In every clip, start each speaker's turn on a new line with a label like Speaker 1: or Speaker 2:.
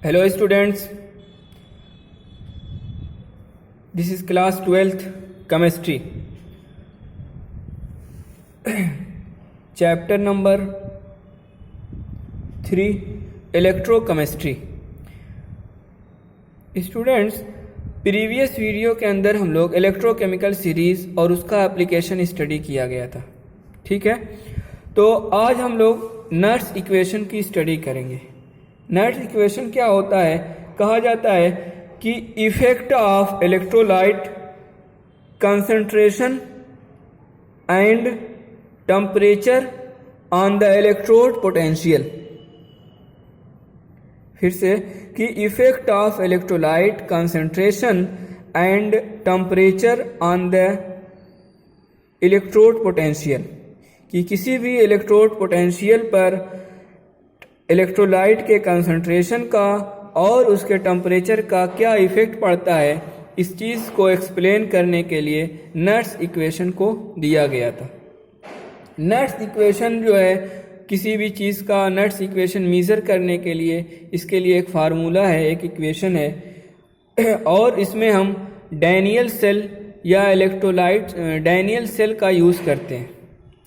Speaker 1: Hello students, this is class 12th chemistry. Chapter number 3 electrochemistry. Students, previous video के अंदर हम लोग electrochemical series और उसका एप्लीकेशन स्टडी किया गया था. ठीक है, तो आज हम लोग नर्स इक्वेशन की स्टडी करेंगे. नर्स इक्वेशन क्या होता है? कहा जाता है कि effect of electrolyte concentration and temperature on the electrode potential. फिर से कि effect of electrolyte concentration and temperature on the electrode potential, कि किसी भी इलेक्ट्रोड पोटेंशियल पर इलेक्ट्रोलाइट के कंसंट्रेशन का और उसके टेम्परेचर का क्या इफेक्ट पड़ता है, इस चीज़ को एक्सप्लेन करने के लिए नर्स इक्वेशन को दिया गया था. नर्स इक्वेशन जो है, किसी भी चीज़ का नर्स इक्वेशन मेज़र करने के लिए इसके लिए एक फार्मूला है, एक इक्वेशन है, और इसमें हम डैनियल सेल या इलेक्ट्रोलाइट डैनियल सेल का यूज़ करते हैं.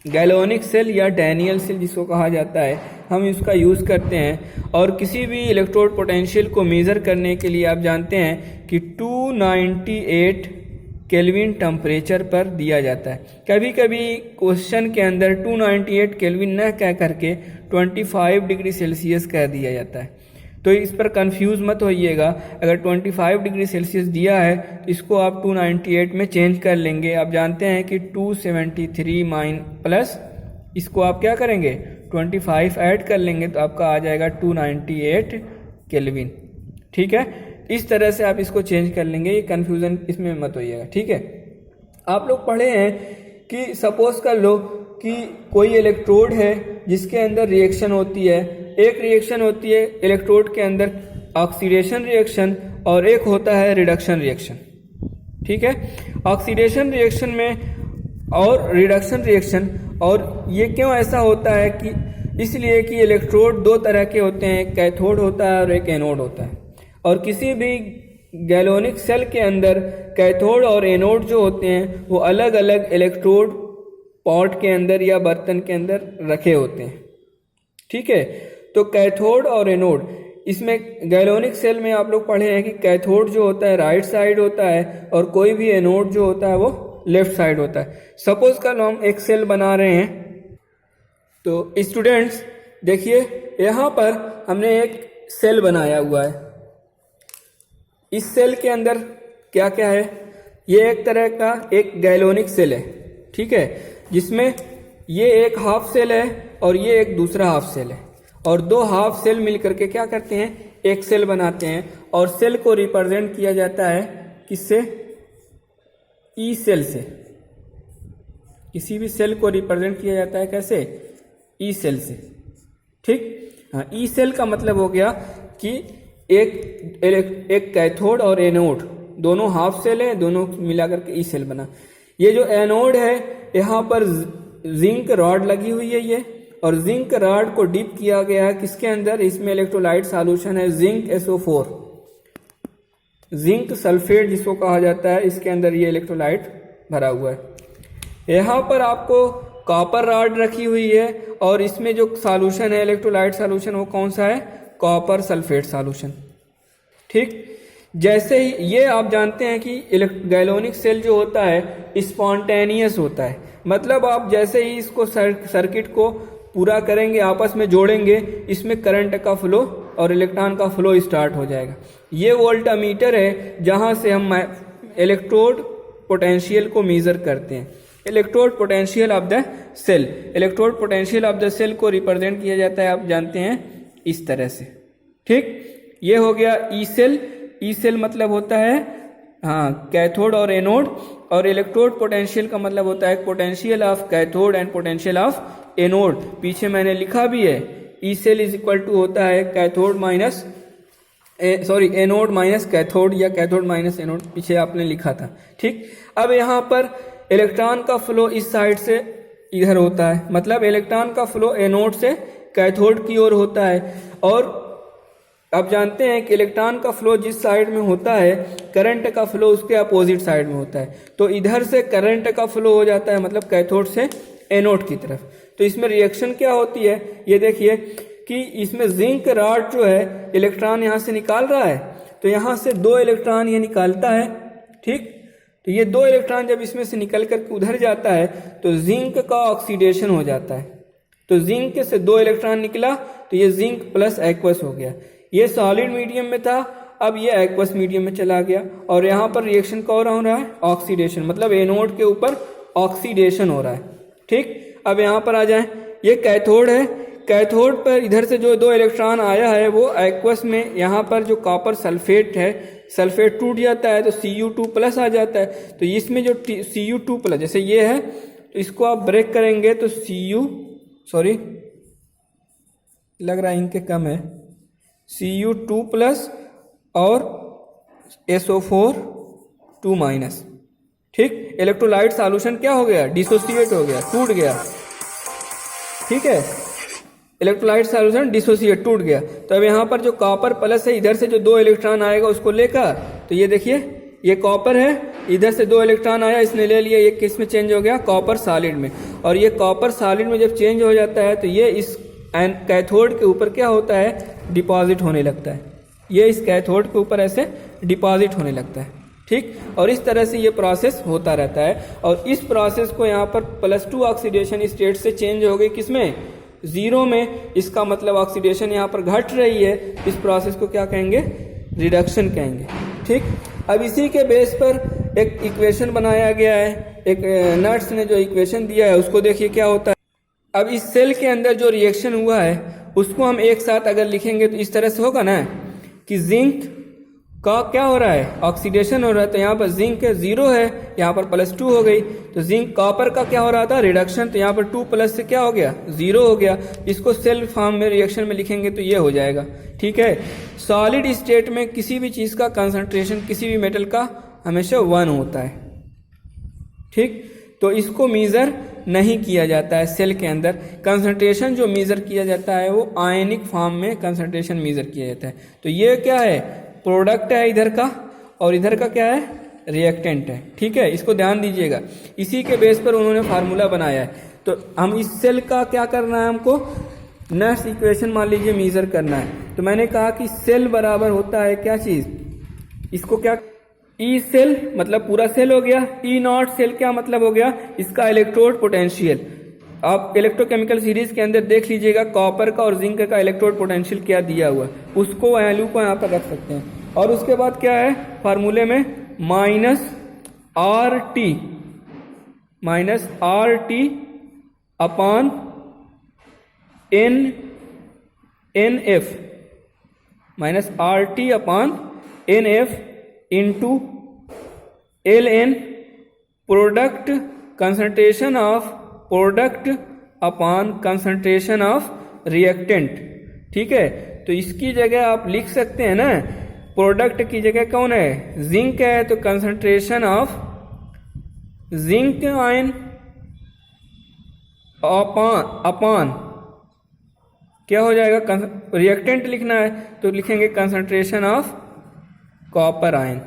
Speaker 1: गैलोनिक सेल या डैनियल सेल जिसको कहा जाता है, हम इसका यूज़ करते हैं. और किसी भी इलेक्ट्रोड पोटेंशियल को मेज़र करने के लिए आप जानते हैं कि 298 केल्विन टेम्परेचर पर दिया जाता है. कभी कभी क्वेश्चन के अंदर 298 केल्विन न कह करके 25 डिग्री सेल्सियस कह दिया जाता है, तो इस पर कंफ्यूज मत होइएगा. अगर 25 डिग्री सेल्सियस दिया है तो इसको आप 298 में चेंज कर लेंगे. आप जानते हैं कि 273 प्लस इसको आप क्या करेंगे, 25 ऐड कर लेंगे तो आपका आ जाएगा 298 केल्विन. ठीक है, इस तरह से आप इसको चेंज कर लेंगे, ये कन्फ्यूज़न इसमें मत होइएगा. ठीक है, आप लोग पढ़े हैं कि सपोज कर लो कि कोई इलेक्ट्रोड है जिसके अंदर रिएक्शन होती है. एक रिएक्शन होती है इलेक्ट्रोड के अंदर ऑक्सीडेशन रिएक्शन और एक होता है रिडक्शन रिएक्शन. ठीक है, ऑक्सीडेशन रिएक्शन में और रिडक्शन रिएक्शन. और ये क्यों ऐसा होता है कि इसलिए कि इलेक्ट्रोड दो तरह के होते हैं, एक कैथोड होता है और एक एनोड होता है. और किसी भी गैलोनिक सेल के अंदर कैथोड और एनोड जो होते हैं वो अलग अलग इलेक्ट्रोड पॉट के अंदर या बर्तन के अंदर रखे होते हैं. ठीक है, तो कैथोड और एनोड, इसमें गैलोनिक सेल में आप लोग पढ़े हैं कि कैथोड जो होता है राइट साइड होता है और कोई भी एनोड जो होता है वो लेफ्ट साइड होता है. सपोज कल हम एक सेल बना रहे हैं, तो स्टूडेंट्स देखिए यहाँ पर हमने एक सेल बनाया हुआ है. इस सेल के अंदर क्या क्या है, ये एक तरह का एक गैलोनिक सेल है. ठीक है, जिसमें ये एक हाफ सेल है और ये एक दूसरा हाफ सेल है, और दो हाफ सेल मिलकर के क्या करते हैं, एक सेल बनाते हैं. और सेल को रिप्रेजेंट किया जाता है किससे, ई सेल से. किसी भी सेल को रिप्रेजेंट किया जाता है कैसे, ई सेल से. ठीक, हाँ, ई सेल का मतलब हो गया कि एक कैथोड और एनोड दोनों हाफ सेल है, दोनों मिलाकर के ई सेल बना. ये जो एनोड है यहाँ पर जिंक रॉड लगी हुई है ये, और जिंक रॉड को डिप किया गया है किसके अंदर, इसमें इलेक्ट्रोलाइट सॉल्यूशन है जिंक SO4, जिंक सल्फेट जिसको कहा जाता है, इसके अंदर ये इलेक्ट्रोलाइट भरा हुआ है. यहाँ पर आपको कॉपर रॉड रखी हुई है और इसमें जो सॉल्यूशन है इलेक्ट्रोलाइट सॉल्यूशन वो कौन सा है, कॉपर सल्फेट सॉल्यूशन. ठीक, जैसे ही ये आप जानते हैं कि गैलोनिक सेल जो होता है स्पॉन्टेनियस होता है, मतलब आप जैसे ही इसको सर्किट को पूरा करेंगे, आपस में जोड़ेंगे, इसमें करंट का फ्लो और इलेक्ट्रॉन का फ्लो स्टार्ट हो जाएगा. ये वोल्टामीटर है जहां से हम इलेक्ट्रोड पोटेंशियल को मेजर करते हैं. Electrode potential of the cell, electrode potential of the cell को रिप्रेजेंट किया जाता है, आप जानते हैं इस तरह से. ठीक, ये हो गया ई सेल. ई सेल मतलब होता है हाँ कैथोड और एनोड, और इलेक्ट्रोड पोटेंशियल का मतलब होता है potential of cathode and potential of anode. पीछे मैंने लिखा भी है, E cell is equal to होता है cathode minus anode minus cathode या कैथोड माइनस एनोड, पीछे आपने लिखा था. ठीक, अब यहाँ पर इलेक्ट्रॉन का फ्लो इस साइड से इधर होता है, मतलब इलेक्ट्रॉन का फ्लो एनोड से कैथोड की ओर होता है, और आप जानते हैं कि इलेक्ट्रॉन का फ्लो जिस साइड में होता है, करंट का फ्लो उसके अपोजिट साइड में होता है। तो इधर से करंट का फ्लो हो जाता है, मतलब कैथोड से एनोड की तरफ। तो इसमें रिएक्शन क्या होती है, ये देखिए कि इसमें जिंक रॉड जो है इलेक्ट्रॉन यहाँ से निकाल रहा है, तो यहाँ से 2 इलेक्ट्रॉन ये निकालता है, ठीक। तो ये 2 इलेक्ट्रॉन जब इसमें से निकल कर उधर जाता है तो जिंक का ऑक्सीडेशन हो जाता है। तो जिंक से 2 इलेक्ट्रॉन निकला तो ये जिंक प्लस एक्वस हो गया। ये सॉलिड मीडियम में था, अब ये एक्वस मीडियम में चला गया और यहाँ पर रिएक्शन कौन हो रहा है, ऑक्सीडेशन, मतलब एनोड के ऊपर ऑक्सीडेशन हो रहा है, ठीक। अब यहाँ पर आ जाए, ये कैथोड है, कैथोड पर इधर से जो 2 इलेक्ट्रॉन आया है वो एक्वस में, यहाँ पर जो कॉपर सल्फेट है, सल्फेट टूट जाता है तो Cu2 प्लस आ जाता है। तो इसमें जो Cu2 प्लस, जैसे ये है तो इसको आप ब्रेक करेंगे तो लग रहा है इनके कम है, Cu2 प्लस और SO4 2 माइनस, ठीक। इलेक्ट्रोलाइट सॉल्यूशन क्या हो गया, डिसोसिएट हो गया, टूट गया, ठीक है। इलेक्ट्रोलाइट सॉल्यूशन डिसोसिएट, टूट गया। तो अब यहाँ पर जो कॉपर प्लस है, इधर से जो 2 इलेक्ट्रॉन आएगा उसको लेकर, तो ये देखिए ये कॉपर है, इधर से 2 इलेक्ट्रॉन आया, इसने ले लिया, ये किस में चेंज हो गया, कॉपर सॉलिड में। और ये कॉपर सॉलिड में जब चेंज हो जाता है तो ये इस कैथोड के ऊपर क्या होता है, डिपॉजिट होने लगता है। ये इस कैथोड के ऊपर ऐसे डिपॉजिट होने लगता है, ठीक। और इस तरह से ये प्रोसेस होता रहता है। और इस प्रोसेस को यहाँ पर +2 ऑक्सीडेशन स्टेट से चेंज हो गई किसमें, 0 में। इसका मतलब ऑक्सीडेशन यहाँ पर घट रही है, इस प्रोसेस को क्या कहेंगे, रिडक्शन कहेंगे, ठीक। अब इसी के बेस पर एक इक्वेशन बनाया गया है, एक नट्स ने जो इक्वेशन दिया है उसको देखिए क्या होता है। अब इस सेल के अंदर जो रिएक्शन हुआ है उसको हम एक साथ अगर लिखेंगे तो इस तरह से होगा ना कि जिंक का क्या हो रहा है, ऑक्सीडेशन हो रहा है। तो यहाँ पर जिंक 0 है, यहाँ पर +2 हो गई। तो जिंक कॉपर का क्या हो रहा था, रिडक्शन, तो यहाँ पर 2 प्लस से क्या हो गया, 0 हो गया। इसको सेल फॉर्म में रिएक्शन में लिखेंगे तो ये हो जाएगा, ठीक है। सॉलिड स्टेट में किसी भी चीज़ का कंसंट्रेशन किसी भी मेटल का हमेशा 1 होता है, ठीक। तो इसको मीज़र नहीं किया जाता है सेल के अंदर। कंसंट्रेशन जो मीज़र किया जाता है वो आयनिक फॉर्म में कंसंट्रेशन मीज़र किया जाता है। तो ये क्या है, प्रोडक्ट है इधर का, और इधर का क्या है, रिएक्टेंट है, ठीक है। इसको ध्यान दीजिएगा, इसी के बेस पर उन्होंने फार्मूला बनाया है। तो हम इस सेल का क्या करना है, हमको नट्स इक्वेशन मान लीजिए मीज़र करना है। तो मैंने कहा कि सेल बराबर होता है क्या चीज़, इसको क्या, ई सेल मतलब पूरा सेल हो गया, ई नॉट सेल क्या मतलब हो गया, इसका इलेक्ट्रोड पोटेंशियल। आप इलेक्ट्रोकेमिकल सीरीज के अंदर देख लीजिएगा कॉपर का और जिंक का इलेक्ट्रोड पोटेंशियल क्या दिया हुआ है, उसको वैल्यू को यहाँ पर रख सकते हैं। और उसके बाद क्या है फार्मूले में, -RT upon NF, -RT upon NF into LN, product concentration of product upon concentration of reactant, ठीक है। तो इसकी जगह आप लिख सकते हैं ना, प्रोडक्ट की जगह कौन है, जिंक है, तो concentration of zinc ion upon क्या हो जाएगा, रिएक्टेंट लिखना है तो लिखेंगे कंसंट्रेशन ऑफ कॉपर आयन,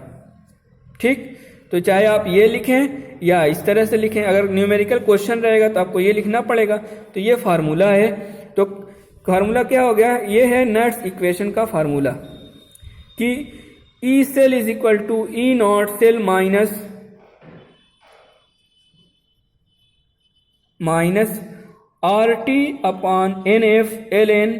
Speaker 1: ठीक। तो चाहे आप ये लिखें या इस तरह से लिखें, अगर न्यूमेरिकल क्वेश्चन रहेगा तो आपको ये लिखना पड़ेगा। तो ये फार्मूला है। तो फार्मूला क्या हो गया, ये है नट्स इक्वेशन का फार्मूला कि E cell is equal to E naught cell minus RT upon NF LN,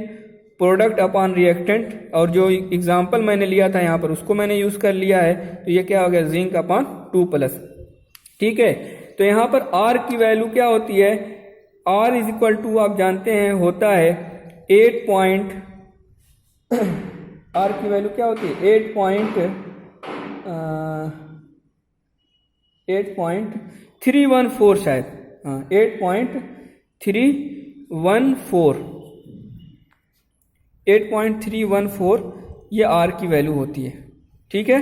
Speaker 1: product upon reactant. और जो एग्जाम्पल मैंने लिया था यहाँ पर उसको मैंने यूज कर लिया है, तो ये क्या हो गया, जिंक अपॉन 2 प्लस, ठीक है। तो यहाँ पर R की वैल्यू क्या होती है, R इज इक्वल टू आप जानते हैं होता है 8 पॉइंट, R की वैल्यू क्या होती है 8.314 शायद, हाँ 8.314 ये R की वैल्यू होती है, ठीक है।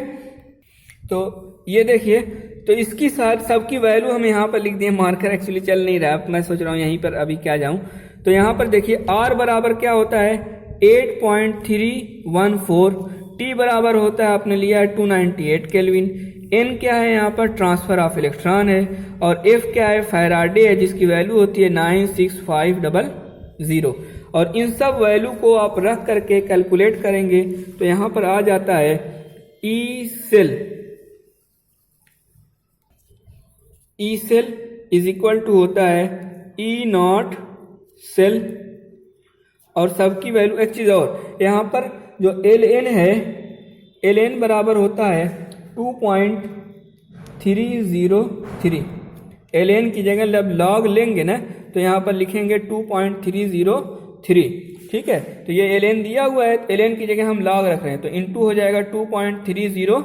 Speaker 1: तो ये देखिए, तो इसकी साथ सबकी वैल्यू हम यहाँ पर लिख दिए, मार्कर एक्चुअली चल नहीं रहा है, मैं सोच रहा हूँ यहीं पर अभी क्या जाऊँ। तो यहाँ पर देखिए R बराबर क्या होता है, 8.314, T बराबर होता है आपने लिया है 298 केल्विन, N क्या है यहाँ पर ट्रांसफर ऑफ इलेक्ट्रॉन है, और F क्या है फैराडे है जिसकी वैल्यू होती है 96500। और इन सब वैल्यू को आप रख करके कैलकुलेट करेंगे तो यहाँ पर आ जाता है E cell is equal to होता है ई नॉट सेल, और सबकी वैल्यू एक चीज़ और यहाँ पर जो एल एन है, एल एन बराबर होता है 2.303। एल एन की जगह जब लॉग लेंगे ना तो यहाँ पर लिखेंगे 2.303, ठीक है। तो ये एल एन दिया हुआ है, एल एन की जगह हम लॉग रख रहे हैं तो इनटू हो जाएगा 2.30,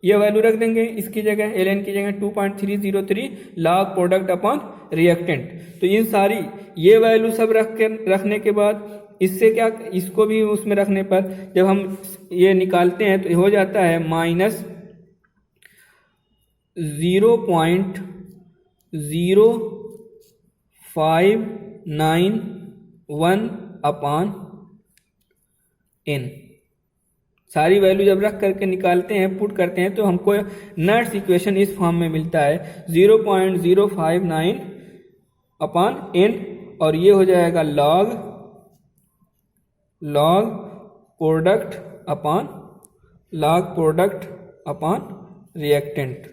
Speaker 1: ये वैल्यू रख देंगे इसकी जगह, एल एन की जगह 2.303 लॉग प्रोडक्ट अपॉन रिएक्टेंट। तो इन सारी ये वैल्यू सब रखने के बाद इससे क्या, इसको भी उसमें रखने पर जब हम ये निकालते हैं तो हो जाता है -0.0591 अपॉन n। सारी वैल्यू जब रख करके निकालते हैं, पुट करते हैं तो हमको नट्स इक्वेशन इस फॉर्म में मिलता है 0.059 अपॉन n, और ये हो जाएगा log product upon reactant,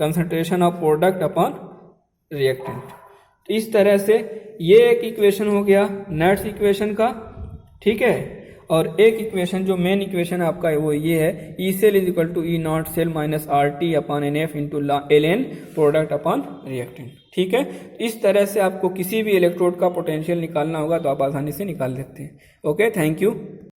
Speaker 1: concentration of product upon reactant. तो इस तरह से ये एक इक्वेशन हो गया नट्स इक्वेशन का, ठीक है। और एक इक्वेशन जो मेन इक्वेशन आपका है वो ये है E cell is equal to E naught cell minus R T upon N F into L N product upon reactant, ठीक है। इस तरह से आपको किसी भी इलेक्ट्रोड का पोटेंशियल निकालना होगा तो आप आसानी से निकाल सकते हैं। Okay, thank you.